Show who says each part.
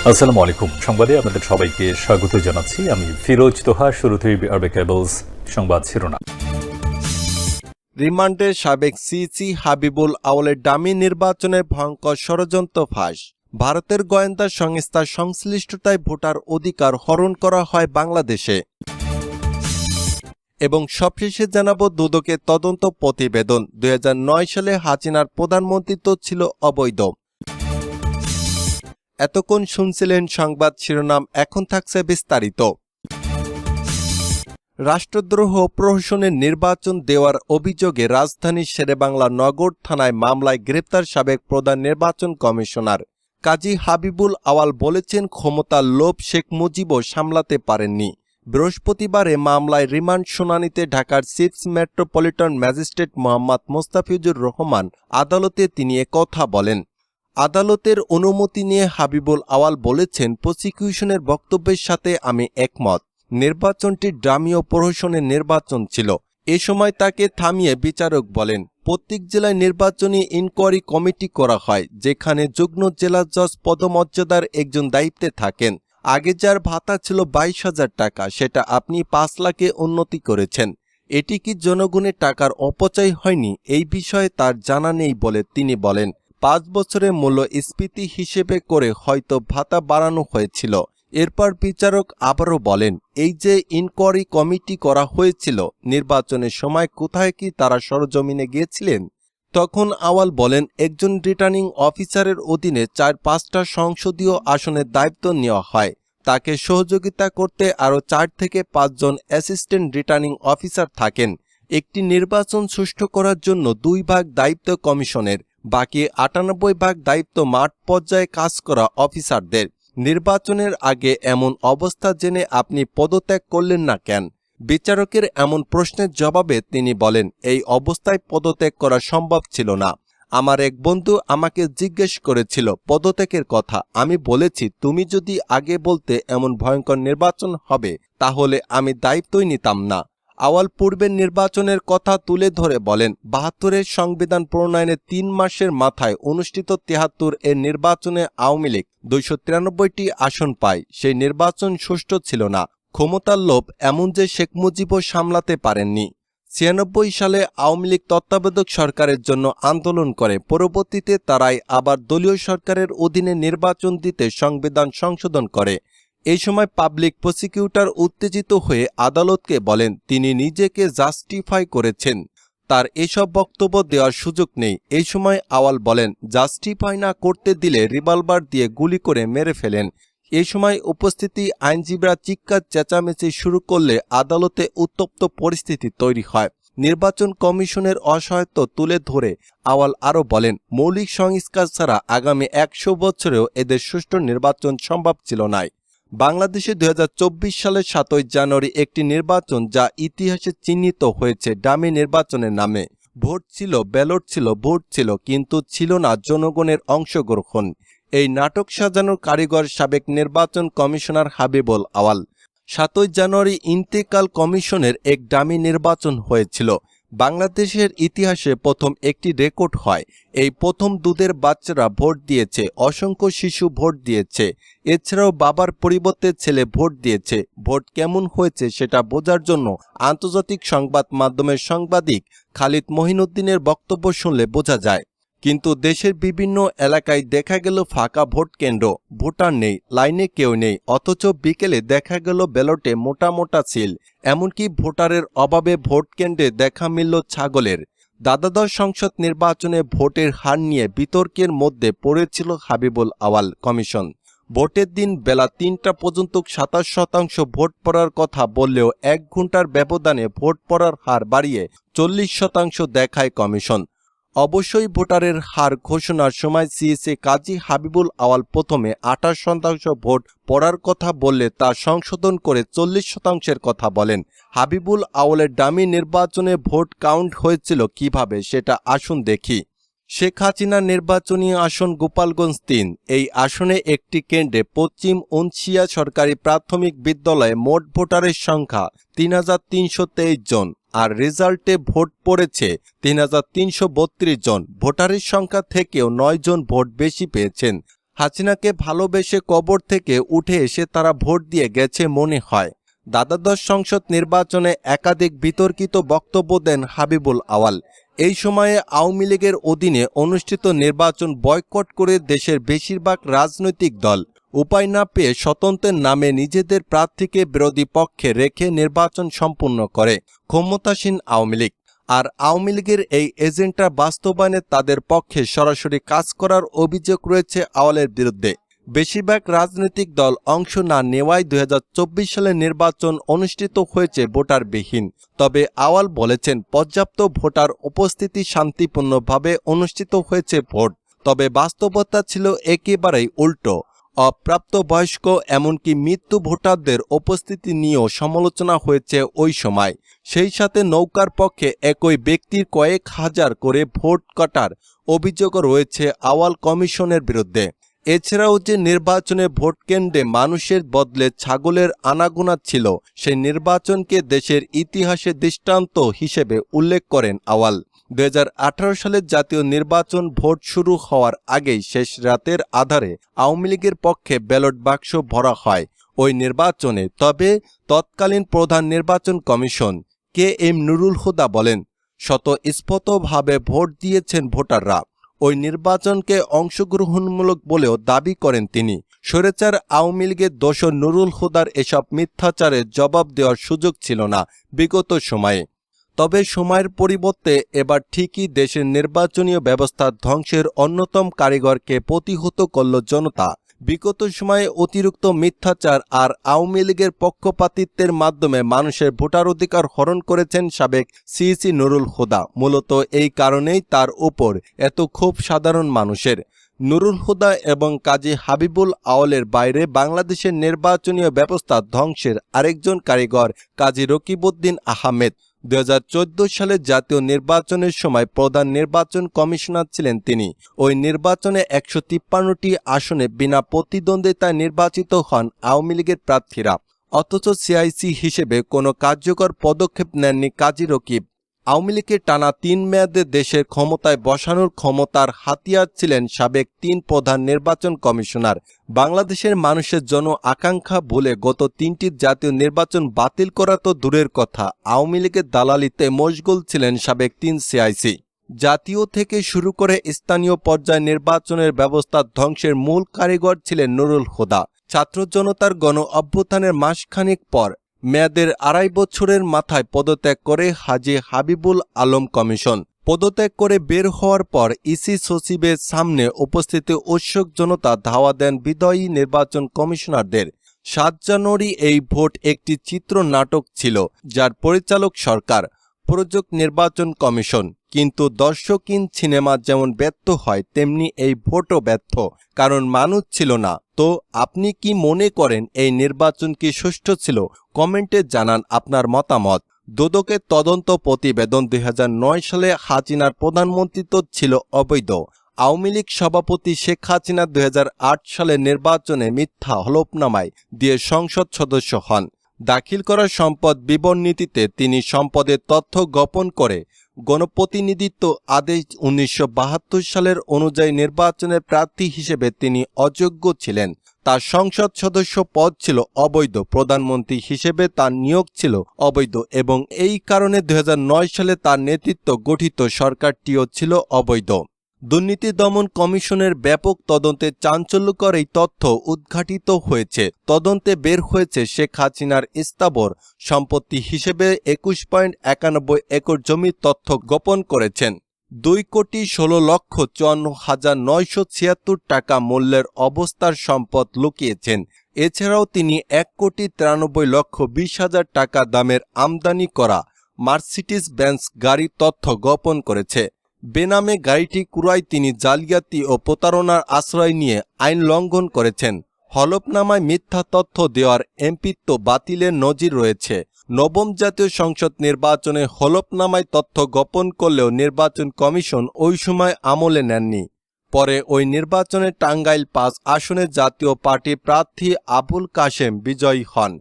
Speaker 1: আসসালামু আলাইকুম। সংবাদে আপনাদের সবাইকে স্বাগত জানাচ্ছি। আমি ফিরোজ তোহা। শুরুতেই আরবে কেবলস সংবাদ শিরোনাম।
Speaker 2: রিমান্ডে সাবেক সিসি হাবিবুল আউলের ডামি নির্বাচনে ভয়ঙ্কর ষড়যন্ত্র ফাঁস। ভারতের গোয়েন্দা সংস্থার সংশ্লিষ্টতায় ভোটার অধিকার হরণ করা হয় বাংলাদেশে। এবং সবশেষে জানাবো দুদকের তদন্ত প্রতিবেদন। 2009 সালে হাসিনার প্রধানমন্ত্রিত্ব ছিল অবৈধ। এতক্ষণ শুনছিলেন সংবাদ শিরোনাম, এখন থাকছে বিস্তারিত। রাষ্ট্রদ্রোহ প্রহসনের নির্বাচন দেওয়ার অভিযোগে রাজধানীর শেরেবাংলা নগর থানায় মামলায় গ্রেপ্তার সাবেক প্রধান নির্বাচন কমিশনার কাজী হাবিবুল আওয়াল বলেছেন, ক্ষমতার লোভ শেখ মুজিবও সামলাতে পারেননি। বৃহস্পতিবারে মামলায় রিমান্ড শুনানিতে ঢাকার chief metropolitan magistrate Mohammad Mostafizur Rahman আদালতে তিনি একথা বলেন। আদালতের অনুমতি নিয়ে হাবিবুল আওয়াল বলেছেন, প্রসিকিউশনের বক্তব্যের সাথে আমি একমত। নির্বাচনটি ডামি ও প্রহসনের নির্বাচন ছিল। এ সময় তাকে থামিয়ে বিচারক বলেন, প্রত্যেক জেলায় নির্বাচনী ইনকোয়ারি কমিটি করা হয়, যেখানে যুগ্ম জেলা জজ পদমর্যাদার একজন দায়িত্বে থাকেন। আগে যার ভাতা ছিল 22,000 টাকা, সেটা আপনি 5 লাখে উন্নতি করেছেন। এটি কি জনগণের টাকার অপচয় হয়নি? এই বিষয়ে তার জানা নেই বলে তিনি বলেন। 5 বছরের মূল্যস্ফীতি হিসেবে করে হয়তো ভাতা বাড়ানো হয়েছিল। এরপর বিচারক আবারও বলেন, এই যে ইনকোয়ারি কমিটি করা হয়েছিল, নির্বাচনের সময় কোথায় কি তারা সরজমিনে গিয়েছিলেন? তখন আওয়াল বলেন, একজন রিটার্নিং অফিসারের অধীনে 4-5টা সংসদীয় আসনের দায়িত্ব নেওয়া হয়। তাকে সহযোগিতা করতে আরও 4 থেকে 5 জন অ্যাসিস্ট্যান্ট রিটার্নিং অফিসার থাকেন। একটি নির্বাচন সুষ্ঠু করার জন্য 2 ভাগ দায়িত্ব কমিশনের, বাকি 98 ভাগ দায়িত্ব মাঠ পর্যায়ে কাজ করা অফিসারদের। নির্বাচনের আগে এমন অবস্থা জেনে আপনি পদত্যাগ করলেন না কেন? বিচারকের এমন প্রশ্নের জবাবে তিনি বলেন, এই অবস্থায় পদত্যাগ করা সম্ভব ছিল না। আমার এক বন্ধু আমাকে জিজ্ঞেস করেছিল পদত্যাগের কথা। আমি বলেছি, তুমি যদি আগে বলতে এমন ভয়ঙ্কর নির্বাচন হবে, তাহলে আমি দায়িত্বই নিতাম না। আওয়াল পূর্বের নির্বাচনের কথা তুলে ধরে বলেন, 72-এর সংবিধান প্রণয়নের 3 মাসের মাথায় অনুষ্ঠিত 73-এর নির্বাচনে আওয়ামী লীগ 293টি আসন পায়। সেই নির্বাচন সুষ্ঠু ছিল না। ক্ষমতার লোভ এমন যে শেখ মুজিবও সামলাতে পারেননি। 96 সালে আওয়ামী লীগ তত্ত্বাবধায়ক সরকারের জন্য আন্দোলন করে। পরবর্তীতে তারাই আবার দলীয় সরকারের অধীনে নির্বাচন দিতে সংবিধান সংশোধন করে। এই সময় পাবলিক প্রসিকিউটর উত্তেজিত হয়ে আদালতকে বলেন, তিনি নিজেকে জাস্টিফাই করেছেন, তার এসব বক্তব্য দেওয়ার সুযোগ নেই। এই সময় আওয়াল বলেন, জাস্টিফাই না করতে দিলে রিভলভার দিয়ে গুলি করে মেরে ফেলেন। এই সময় উপস্থিতি আইনজীবীরা চিৎকার চেঁচামেচি শুরু করলে আদালতে উত্তপ্ত পরিস্থিতি তৈরি হয়। নির্বাচন কমিশনের অসহায়ত্ব তুলে ধরে আওয়াল আরও বলেন, মৌলিক সংস্কার ছাড়া আগামী 100 বছরেও এদের সুষ্ঠু নির্বাচন সম্ভব ছিল না। বাংলাদেশে 2024 সালের 7 জানুয়ারি একটি নির্বাচন যা ইতিহাসে চিহ্নিত হয়েছে ডামি নির্বাচনের নামে। ভোট ছিল, ব্যালট ছিল, ভোট ছিল, কিন্তু ছিল না জনগণের অংশগ্রহণ। এই নাটক সাজানোর কারিগর সাবেক নির্বাচন কমিশনার হাবিবুল আওয়াল। 7 জানুয়ারি ইন্তেকাল কমিশনের এক ডামি নির্বাচন হয়েছিল। বাংলাদেশের ইতিহাসে প্রথম একটি রেকর্ড হয়। এই প্রথম দুধের বাচ্চারা ভোট দিয়েছে, অসংখ্য শিশু ভোট দিয়েছে। এছাড়াও বাবার পরিবর্তে ছেলে ভোট দিয়েছে। ভোট কেমন হয়েছে সেটা বোঝার জন্য আন্তর্জাতিক সংবাদ মাধ্যমের সাংবাদিক খালিদ মহিনুদ্দিনের বক্তব্য শুনলে বোঝা যায়। কিন্তু দেশের বিভিন্ন এলাকায় দেখা গেল ফাঁকা ভোট কেন্দ্র, ভোটার নেই, লাইনে কেউ নেই, অথচ বিকেলে দেখা গেল ব্যালটে মোটা মোটা সিল। এমনকি ভোটারের অভাবে ভোট কেন্দ্রে দেখা মিলল ছাগলের। দ্বাদশ সংসদ নির্বাচনে ভোটের হার নিয়ে বিতর্কের মধ্যে পড়েছিল হাবিবুল আওয়াল কমিশন। ভোটের দিন বেলা 3টা পর্যন্ত 27% ভোট পড়ার কথা বললেও 1 ঘন্টার ব্যবধানে ভোট পড়ার হার বাড়িয়ে 40% দেখায় কমিশন। অবশ্যই ভোটারের হার ঘোষণার সময় সিএসএ কাজী হাবিবুল আওয়াল প্রথমে 28% ভোট পড়ার কথা বললে তা সংশোধন করে 40%-এর কথা বলেন। হাবিবুল আওয়ালের ডামি নির্বাচনে ভোট কাউন্ট হয়েছিল কিভাবে সেটা আসুন দেখি। শেখ হাসিনার নির্বাচনী আসন গোপালগঞ্জ 3। এই আসনে একটি কেন্দ্রে পশ্চিম উনশিয়া সরকারি প্রাথমিক বিদ্যালয়ে মোট ভোটারের সংখ্যা 3,323 জন, আর রেজাল্টে ভোট পড়েছে 3,332 জন। ভোটারের সংখ্যা থেকেও 9 জন ভোট বেশি পেয়েছেন। হাসিনাকে ভালোবেসে কবর থেকে উঠে এসে তারা ভোট দিয়ে গেছে মনে হয়। দ্বাদশ সংসদ নির্বাচনে একাধিক বিতর্কিত বক্তব্য দেন হাবিবুল আওয়াল। এই সময়ে আওয়ামী লীগের অধীনে অনুষ্ঠিত নির্বাচন বয়কট করে দেশের বেশিরভাগ রাজনৈতিক দল উপায় না পেয়ে স্বতন্ত্রের নামে নিজেদের প্রার্থীকে বিরোধী পক্ষে রেখে নির্বাচন সম্পূর্ণ করে ক্ষমতাসীন আওয়ামী লীগ। আর আওয়ামী লীগের এই এজেন্ডা বাস্তবায়নে তাদের পক্ষে সরাসরি কাজ করার অভিযোগ রয়েছে আওয়ালের বিরুদ্ধে। বেশিরভাগ রাজনৈতিক দল অংশ না নেওয়ায় 2024 সালে নির্বাচন অনুষ্ঠিত হয়েছে ভোটারবিহীন। তবে আওয়াল বলেছেন পর্যাপ্ত ভোটার উপস্থিতি শান্তিপূর্ণভাবে অনুষ্ঠিত হয়েছে ভোট। তবে বাস্তবতা ছিল একেবারেই উল্টো। অপ্রাপ্তবয়স্ক এমনকি মৃত্যু ভোটারদের উপস্থিতি নিয়েও সমালোচনা হয়েছে ওই সময়। সেই সাথে নৌকার পক্ষে একই ব্যক্তির কয়েক হাজার করে ভোট কাটার অভিযোগও রয়েছে আওয়াল কমিশনের বিরুদ্ধে। এছাড়াও যে নির্বাচনে ভোট কেন্দ্রে মানুষের বদলে ছাগলের আনাগোনা ছিল, সেই নির্বাচনকে দেশের ইতিহাসে দৃষ্টান্ত হিসেবে উল্লেখ করেন আওয়াল। 2018 সালের জাতীয় নির্বাচন ভোট শুরু হওয়ার আগেই শেষ রাতের আধারে আওয়ামী লীগের পক্ষে ব্যালট বাক্স ভরা হয় ওই নির্বাচনে। তবে তৎকালীন প্রধান নির্বাচন কমিশন KM নুরুল হুদা বলেন, স্বতঃস্ফূর্তভাবে ভোট দিয়েছেন ভোটাররা। ওই নির্বাচনকে অংশগ্রহণমূলক বলেও দাবি করেন তিনি। স্বৈরাচার আওয়ামী লীগের দোসর নুরুল হুদার এসব মিথ্যাচারের জবাব দেওয়ার সুযোগ ছিল না বিগত সময়ে। তবে সময়ের পরিবর্তে এবার ঠিকই দেশের নির্বাচনীয় ব্যবস্থার ধ্বংসের অন্যতম কারিগরকে প্রতিহত করল জনতা। বিগত সময়ে অতিরিক্ত মিথ্যাচার আর আওয়ামী লীগের পক্ষপাতিত্বের মাধ্যমে মানুষের ভোটাধিকার হরণ করেছেন সাবেক সিইসি নুরুল হুদা। মূলত এই কারণেই তার উপর এত ক্ষোভ সাধারণ মানুষের। নুরুল হুদা এবং কাজী হাবিবুল আওয়ালের বাইরে বাংলাদেশের নির্বাচনীয় ব্যবস্থা ধ্বংসের আরেকজন কারিগর কাজী রকিবউদ্দিন আহমেদ। 2014 সালে জাতীয় নির্বাচনের সময় প্রধান নির্বাচন কমিশনার ছিলেন তিনি। ওই নির্বাচনে 153টি আসনে বিনা প্রতিদ্বন্দ্বিতায় নির্বাচিত হন আওয়ামী লীগের প্রার্থীরা। অথচ সিআইসি হিসেবে কোনো কার্যকর পদক্ষেপ নেননি কাজী রকিব। আওয়ামী লীগের টানা 3 মেয়াদে দেশের ক্ষমতায় বসানোর ক্ষমতার হাতিয়ার ছিলেন সাবেক 3 প্রধান নির্বাচন কমিশনার। বাংলাদেশের মানুষের জন আকাঙ্ক্ষা ভুলে গত 3টি জাতীয় নির্বাচন বাতিল করা তো দূরের কথা, আওয়ামী লীগের দালালিতে মশগুল ছিলেন সাবেক 3 সিআইসি। জাতীয় থেকে শুরু করে স্থানীয় পর্যায়ে নির্বাচনের ব্যবস্থা ধ্বংসের মূল কারিগর ছিলেন নুরুল হুদা। ছাত্র জনতার গণ অভ্যুত্থানের মাসখানেক পর মেয়াদের 2.5 বছরের মাথায় পদত্যাগ করে হাজী হাবিবুল আলম কমিশন। পদত্যাগ করে বের হওয়ার পর ইসি সচিবের সামনে উপস্থিত উৎসুক জনতা ধাওয়া দেন বিদায়ী নির্বাচন কমিশনারদের। 7 জানুয়ারি এই ভোট একটি চিত্রনাটক ছিল, যার পরিচালক সরকার, প্রযোজক নির্বাচন কমিশন। কিন্তু দর্শকহীন সিনেমা যেমন ব্যর্থ হয়, তেমনি এই ভোটও ব্যর্থ, কারণ মানুষ ছিল না। তো আপনি কি মনে করেন এই নির্বাচন কি সুষ্ঠু ছিল? কমেন্টে জানান আপনার মতামত। দুদকের তদন্ত প্রতিবেদন 2009 সালে হাসিনার প্রধানমন্ত্রিত্ব ছিল অবৈধ। আওয়ামী লীগ সভাপতি শেখ হাসিনা 2008 সালে নির্বাচনে মিথ্যা হলফনামায় দিয়ে সংসদ সদস্য হন। দাখিল করা সম্পদ বিবরণীতে তিনি সম্পদের তথ্য গোপন করে গণপ্রতিনিধিত্ব আদেশ 1972 সালের অনুযায়ী নির্বাচনের প্রার্থী হিসেবে তিনি অযোগ্য ছিলেন। তার সংসদ সদস্য পদ ছিল অবৈধ, প্রধানমন্ত্রী হিসেবে তার নিয়োগ ছিল অবৈধ এবং এই কারণে 2009 সালে তার নেতৃত্ব গঠিত সরকারটিও ছিল অবৈধ। দুর্নীতি দমন কমিশনের ব্যাপক তদন্তে চাঞ্চল্যকর এই তথ্য উদ্ঘাটিত হয়েছে। তদন্তে বের হয়েছে শেখ হাসিনার স্থাবর সম্পত্তি হিসেবে 21.91 একর জমির তথ্য গোপন করেছেন। 2,16,54,976 টাকা মূল্যের অবস্থার সম্পদ লুকিয়েছেন। এছাড়াও তিনি 1,93,20,000 টাকা দামের আমদানি করা মার্সিডিজ বেঞ্জ গাড়ির তথ্য গোপন করেছে। বেনামে গাড়িটি ক্রয় তিনি জালিয়াতি ও প্রতারণার আশ্রয় নিয়ে আইন লঙ্ঘন করেছেন। হলফনামায় মিথ্যা তথ্য দেওয়ার এমপিত্ব বাতিলের নজির রয়েছে। নবম জাতীয় সংসদ নির্বাচনে হলফনামায় তথ্য গোপন করলেও নির্বাচন কমিশন ওই সময় আমলে নেননি। পরে ওই নির্বাচনে টাঙ্গাইল 5 আসনে জাতীয় পার্টি প্রার্থী আবুল কাশেম বিজয়ী হন।